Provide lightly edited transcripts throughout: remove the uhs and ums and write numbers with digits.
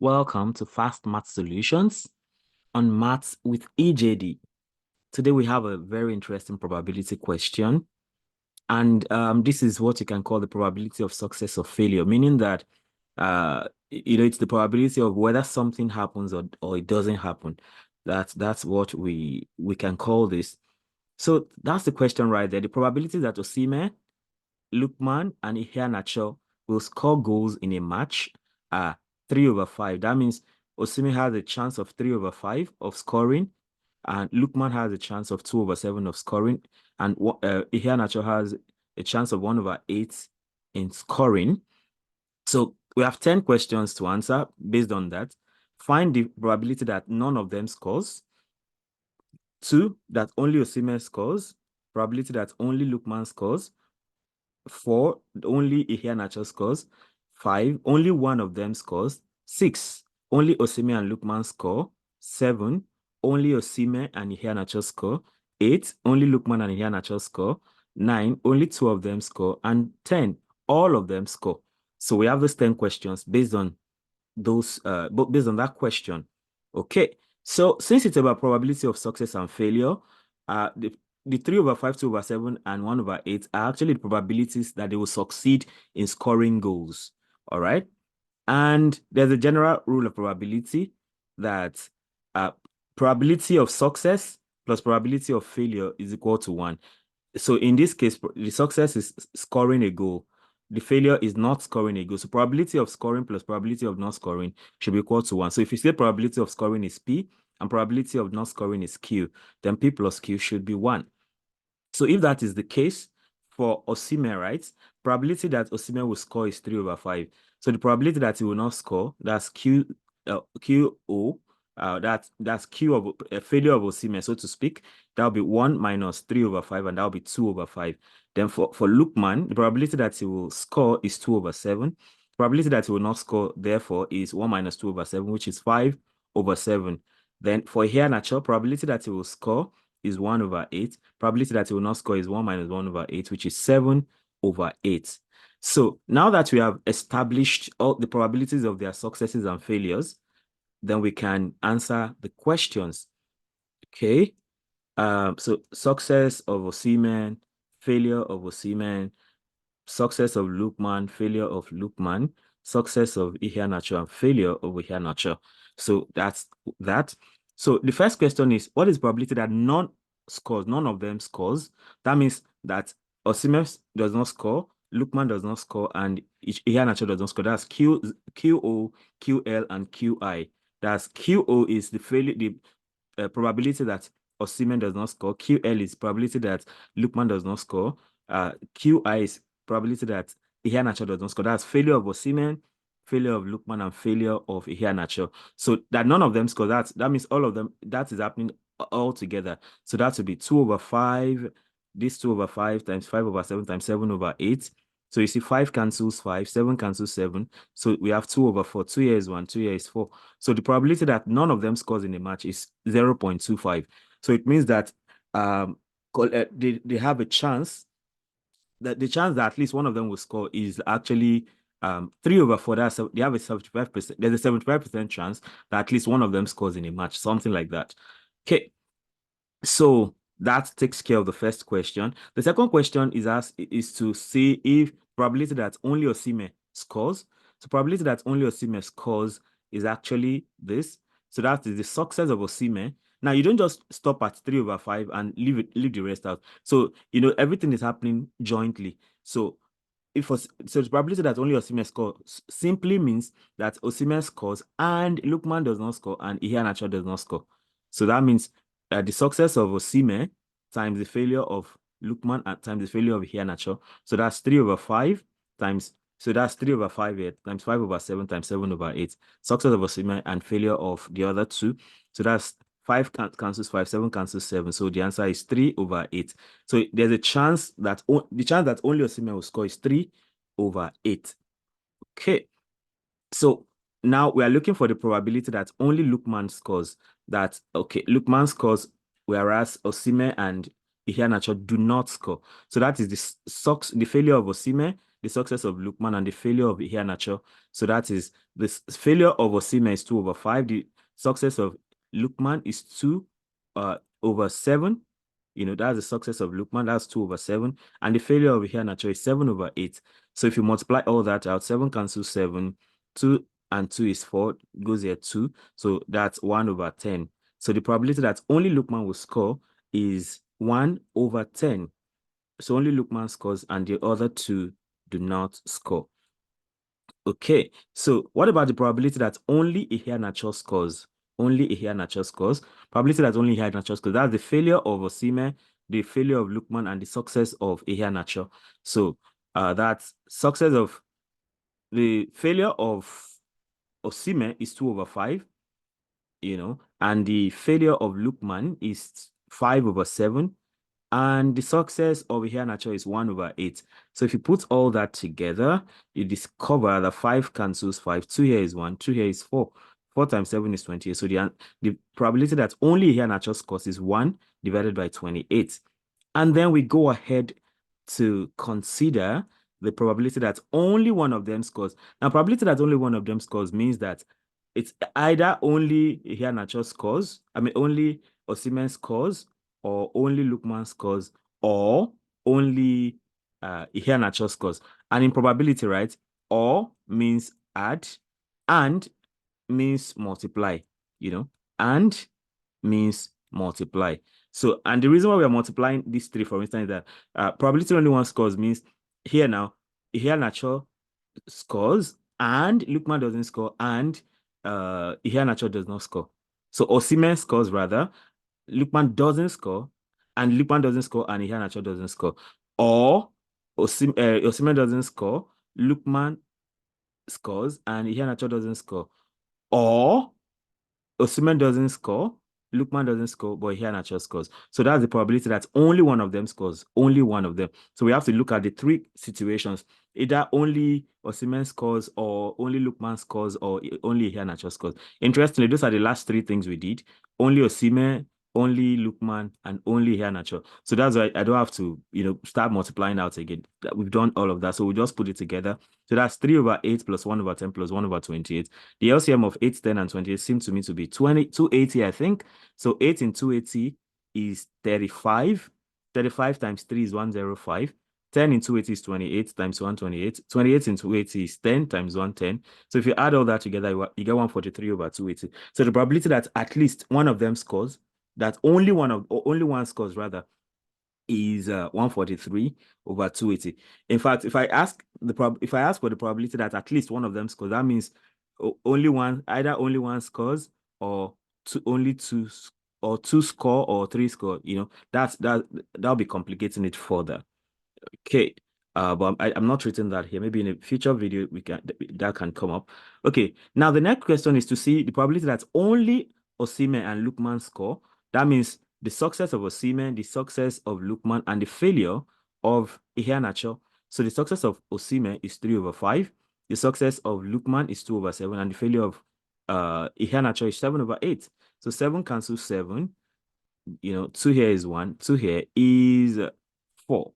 Welcome to Fast Math Solutions on Maths with EJD. Today we have a very interesting probability question. And this is what you can call the probability of success or failure, meaning that it's the probability of whether something happens or it doesn't happen. That's what we can call this. So that's the question right there. The probability that Osimhen, Lookman, and Iheanacho will score goals in a match are 3/5. That means Osimhen has a chance of 3/5 of scoring, and Lookman has a chance of 2/7 of scoring, and Iheanacho has a chance of 1/8 in scoring. So we have 10 questions to answer based on that. Find the probability that none of them scores. 2, that only Osimhen scores. Probability that only Lookman scores. 4, only Iheanacho scores. 5, only one of them scores. 6, only Osimhen and Lookman score. 7, only Osimhen and Iheanacho score. 8, only Lookman and Iheanacho score. 9, only 2 of them score. And 10, all of them score. So we have those 10 questions based on those, based on that question. Okay. So since it's about probability of success and failure, the 3/5, 2/7, and 1/8 are actually the probabilities that they will succeed in scoring goals. All right. And there's a general rule of probability that probability of success plus probability of failure is equal to 1. So in this case, the success is scoring a goal. The failure is not scoring a goal. So probability of scoring plus probability of not scoring should be equal to 1. So if you say probability of scoring is P and probability of not scoring is Q, then P plus Q should be 1. So if that is the case for Osimhen, right, probability that Osimhen will score is 3/5. So the probability that he will not score, that's QO, that's Q of a failure of Osimhen, so to speak. That'll be 1 minus 3/5, and that'll be 2/5. Then for Lookman, the probability that he will score is 2/7. Probability that he will not score, therefore, is 1 minus 2/7, which is 5/7. Then for Iheanacho, probability that he will score is 1/8. Probability that he will not score is 1 minus 1/8, which is 7/8. So now that we have established all the probabilities of their successes and failures, then we can answer the questions. Okay. So success of Osimhen, failure of Osimhen, success of Lookman, failure of Lookman, success of Iheanacho, and failure of Iheanacho. So that's that. So the first question is, what is the probability that none of them scores? That means that Osimhen does not score, Lookman does not score, and Iheanacho does not score. That's QO, QL, and QI. That's QO is the failure, the probability that Osimhen does not score. QL is probability that Lookman does not score. QI is probability that Iheanacho does not score. That's failure of Osimhen, failure of Lookman, and failure of Iheanacho. So that none of them score. That means all of them, that is happening all together. So that would be 2/5. This 2/5 times 5/7 times 7/8. So you see 5 cancels 5, 7 cancels 7. So we have 2/4. 2 here is 1, 2 here is 4. So the probability that none of them scores in a match is 0.25. So it means that they have a chance, that the chance that at least one of them will score is actually 3/4. That's they have a 75%. There's a 75% chance that at least one of them scores in a match, something like that. Okay, so that takes care of the first question. The second question is to see if probability that only Osimhen scores. So probability that only Osimhen scores is actually this. So that is the success of Osimhen. Now you don't just stop at 3/5 and leave the rest out. So everything is happening jointly. So the probability that only Osimhen scores simply means that Osimhen scores and Lookman does not score and Iheanacho does not score. So that means the success of Osimhen times the failure of Lookman and times the failure of Iheanacho. So that's 3/5 times. So that's 3/5 here times 5/7 times 7/8. Success of Osimhen and failure of the other two. So that's 5 cancels 5, 7 cancels 7. So the answer is 3/8. So there's a chance that the chance that only Osimhen will score is 3/8. Okay. So now we are looking for the probability that only Lookman scores. Lookman scores, whereas Osimhen and Iheanacho do not score. So that is the failure of Osimhen the success of Lookman, and the failure of Iheanacho. So that is the failure of Osimhen is 2 over 5. The success of Lookman is 2 over 7. That's the success of Lookman. That's 2 over 7. And the failure of Iheanacho is 7 over 8. So if you multiply all that out, 7 cancels 7. 2 and 2 is 4. Goes here 2. So that's 1 over 10. So the probability that only Lookman will score is 1 over 10. So only Lookman scores and the other two do not score. Okay, so what about the probability that only Iheanacho scores? Only Iheanacho scores. Probability that only Iheanacho scores. That's the failure of Osimhen, the failure of Lookman, and the success of Iheanacho. So that's success of the failure of Osimhen is 2 over 5, and the failure of Lookman is 5 over 7. And the success of Iheanacho is 1 over 8. So if you put all that together, you discover that 5 cancels 5. 2 here is 1. 2 here is 4. 4 times 7 is 28. So the probability that only Iheanacho scores is 1 divided by 28. And then we go ahead to consider the probability that only one of them scores. Now, probability that only one of them scores means that it's either only Iheanacho scores, only Osimhen scores, or only Lookman scores, or only Iheanacho scores. And in probability, right, or means add, and means multiply, and means multiply. So, and the reason why we are multiplying these three, for instance, is that probability only one scores means here Iheanacho scores, and Lookman doesn't score, and Iheanacho does not score. So Osimhen scores rather, Lookman doesn't score, and Lookman doesn't score, and Iheanacho doesn't score. Or Osimhen doesn't score, Lookman scores, and Iheanacho doesn't score. Or Osimhen doesn't score, Lookman doesn't score, but Iheanacho scores. So that's the probability that only one of them scores, only one of them. So we have to look at the three situations. Either only Osimhen scores, or only Lookman scores, or only Iheanacho scores. Interestingly, those are the last three things we did. Only Osimhen, only Lookman, and only Iheanacho. So that's why I don't have to, start multiplying out again. We've done all of that. So we just put it together. So that's 3 over 8 plus 1 over 10 plus 1 over 28. The LCM of 8, 10, and 28 seems to me to be 280, I think. So 8 in 280 is 35. 35 times 3 is 105. 10 in 280 is 28 times 128. 28 in 280 is 10 times 110. So if you add all that together, you get 143 over 280. So the probability that at least one of them scores, that only one scores rather, is 143 over 280. In fact, if I ask for the probability that at least one of them scores, that means either only one scores, or only two, or two score, or three score. That'll be complicating it further. Okay. But I'm not treating that here. Maybe in a future video that can come up. Okay. Now the next question is to see the probability that only Osimhen and Lookman score. That means the success of Osimhen, the success of Lookman, and the failure of Iheanacho. So the success of Osimhen is 3 over 5. The success of Lookman is 2 over 7, and the failure of Iheanacho is 7 over 8. So 7 cancels 7. 2 here is 1. 2 here is 4.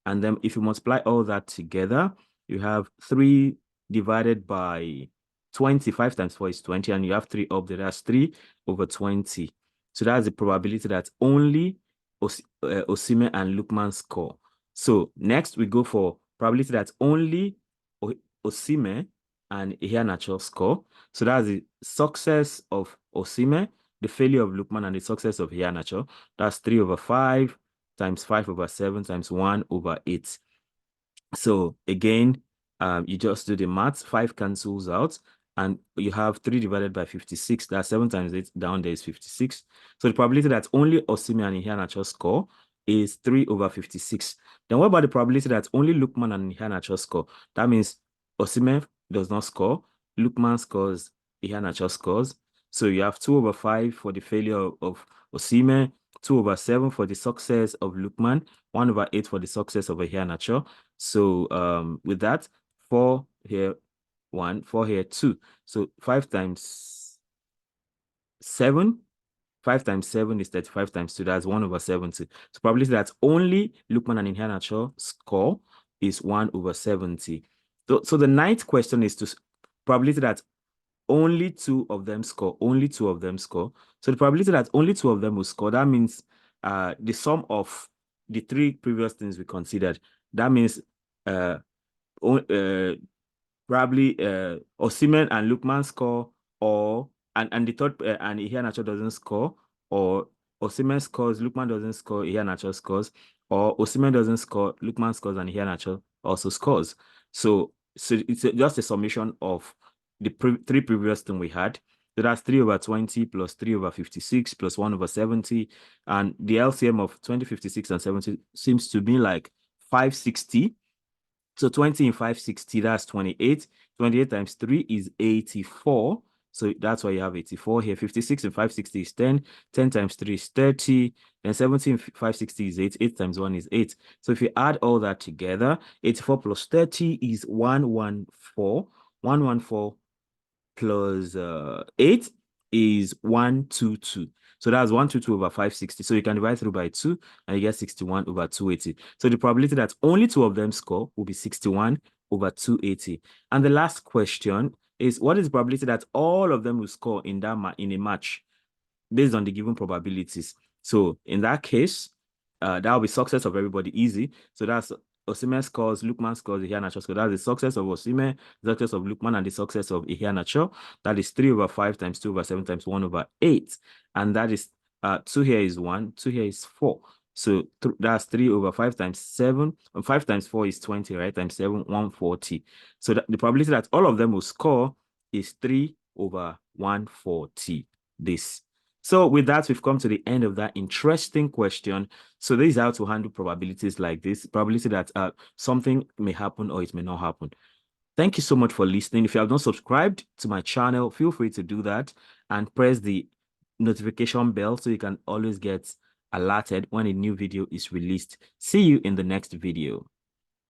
And then if you multiply all that together, you have 3 divided by 20. 5 times 4 is 20, and you have 3 up there. That's 3 over 20. So that's the probability that only Osimhen and Lookman score. So next we go for probability that only Osimhen and Iheanacho score. So that's the success of Osimhen, the failure of Lookman, and the success of Iheanacho. That's 3 over 5 times 5 over 7 times 1 over 8. So again, you just do the maths. 5 cancels out, and you have 3 divided by 56. That's 7 times 8 down there is 56. So the probability that only Osimhen and Iheanacho score is 3 over 56. Then what about the probability that only Lookman and Iheanacho score? That means Osimhen does not score, Lookman scores, Iheanacho scores. So you have 2 over 5 for the failure of Osimhen, 2 over 7 for the success of Lookman, 1 over 8 for the success of Iheanacho. So with that, 4 here, 1, 4 here, 2. So 5 times 7. 5 times 7 is 35 times 2. That's 1 over 70. So probability that only Lookman and Iheanacho score, is 1 over 70. So the ninth question is to probability that only two of them score, only two of them score. So the probability that only two of them will score, that means the sum of the three previous things we considered. That means probably Osimhen and Lookman score, or and the third and Iheanacho doesn't score, or Osimhen scores, Lookman doesn't score, Iheanacho scores, or Osimhen doesn't score, Lookman scores, and Iheanacho also scores. So it's just a summation of the three previous thing we had. So that's 3 over 20 plus 3 over 56 plus 1 over 70. And the LCM of 20, 56, and 70 seems to be like 560. So 20 in 560, that's 28. 28 times 3 is 84. So that's why you have 84 here. 56 in 560 is 10. 10 times 3 is 30. Then 17 in 560 is 8. 8 times 1 is 8. So if you add all that together, 84 plus 30 is 114. 114 plus 8 is 122. So that's 122 over 560. So you can divide through by 2 and you get 61 over 280. So the probability that only two of them score will be 61 over 280. And the last question is, what is the probability that all of them will score in a match based on the given probabilities? So in that case, that will be success of everybody, easy. So that's Osimhen scores, Lookman scores, Iheanacho scores. That's the success of Osimhen, the success of Lookman, and the success of Iheanacho. That is 3 over 5 times 2 over 7 times 1 over 8. And that is 2 here is 1, 2 here is 4. So that's 3 over 5 times 7. 5 times 4 is 20, right? Times 7, 140. So the probability that all of them will score is 3 over 140. This. So with that, we've come to the end of that interesting question. So this is how to handle probabilities like this. Probability that something may happen or it may not happen. Thank you so much for listening. If you have not subscribed to my channel, feel free to do that and press the notification bell so you can always get alerted when a new video is released. See you in the next video.